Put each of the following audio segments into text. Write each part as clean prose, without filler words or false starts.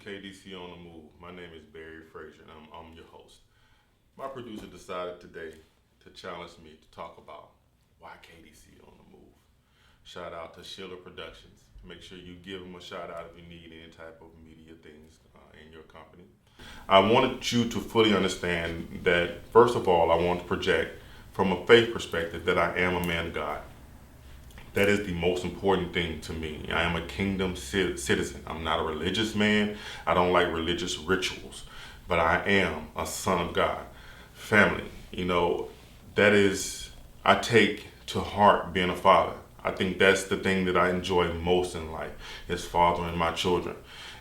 KDC On The Move. My name is Frazier, and I'm your host. My producer decided today to challenge me to talk about why KDC On The Move. Shout out to Schiller Productions. Make sure you give them a shout out if you need any type of media things in your company. I wanted you to fully understand that, first of all, I want to project from a faith perspective that I am a man of God. That is the most important thing to me. I am a kingdom citizen. I'm not a religious man. I don't like religious rituals, but I am a son of God. Family, I take to heart being a father. I think that's the thing that I enjoy most in life, is fathering my children,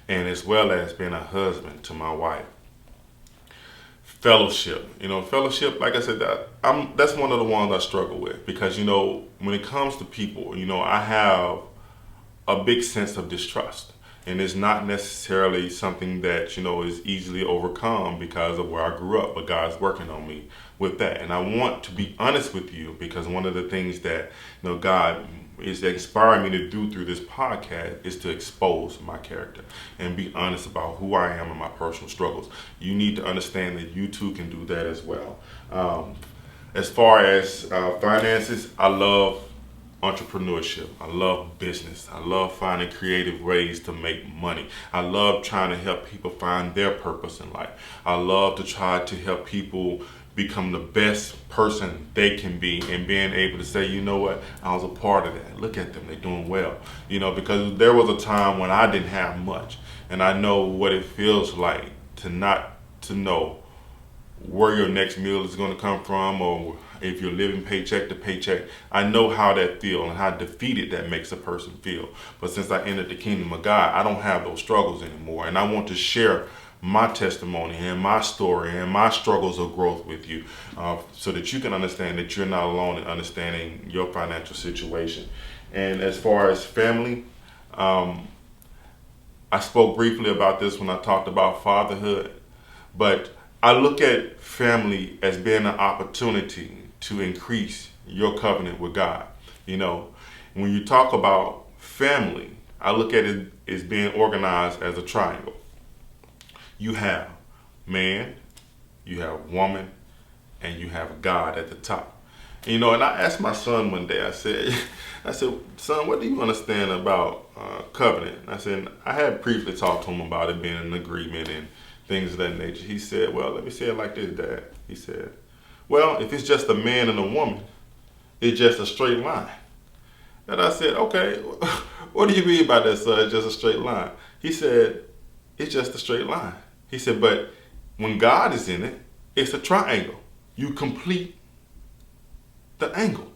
and as well as being a husband to my wife. Fellowship, like I said, that's one of the ones I struggle with because, when it comes to people, I have a big sense of distrust, and it's not necessarily something that, is easily overcome because of where I grew up, but God's working on me with that. And I want to be honest with you because one of the things that, God is inspiring me to do through this podcast is to expose my character and be honest about who I am and my personal struggles. You need to understand that you too can do that as well. As far as finances, I love entrepreneurship. I love business. I love finding creative ways to make money. I love trying to help people find their purpose in life. I love to try to help people become the best person they can be and being able to say, you know what, I was a part of that. Look at them, they're doing well. Because there was a time when I didn't have much, and I know what it feels like to not to know where your next meal is going to come from, or if you're living paycheck to paycheck. I know how that feels and how defeated that makes a person feel. But since I entered the kingdom of God, I don't have those struggles anymore, and I want to share my testimony and my story and my struggles of growth with you so that you can understand that you're not alone in understanding your financial situation. And as far as family, I spoke briefly about this when I talked about fatherhood, but I look at family as being an opportunity to increase your covenant with God. When you talk about family, I look at it as being organized as a triangle. You have man, you have woman, and you have God at the top. And I asked my son one day, I said, son, what do you understand about covenant? I said, I had briefly talked to him about it being an agreement and things of that nature. He said, well, let me say it like this, Dad. He said, well, if it's just a man and a woman, it's just a straight line. And I said, okay, what do you mean by that, son? It's just a straight line. He said, it's just a straight line. He said, but when God is in it, it's a triangle. You complete the angle.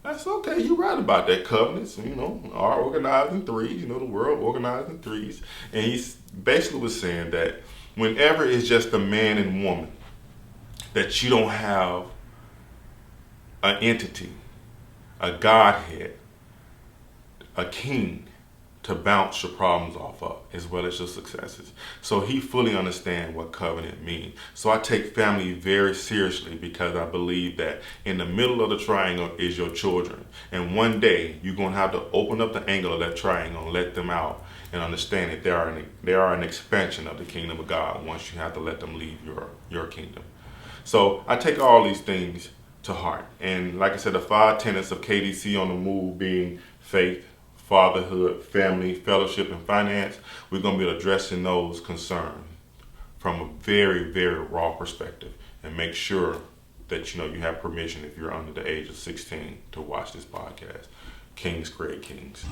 I said, okay, you're right about that. Covenants, are organized in threes. The world organized in threes. And he basically was saying that whenever it's just a man and woman, that you don't have an entity, a Godhead, a king to bounce your problems off of, as well as your successes. So he fully understands what covenant means. So I take family very seriously because I believe that in the middle of the triangle is your children. And one day you're going to have to open up the angle of that triangle and let them out and understand that they are an expansion of the kingdom of God once you have to let them leave your kingdom. So I take all these things to heart. And like I said, the 5 tenets of KDC on the Move being faith, fatherhood, family, fellowship, and finance, we're going to be addressing those concerns from a very, very raw perspective, and make sure that you have permission if you're under the age of 16 to watch this podcast. Kings create kings.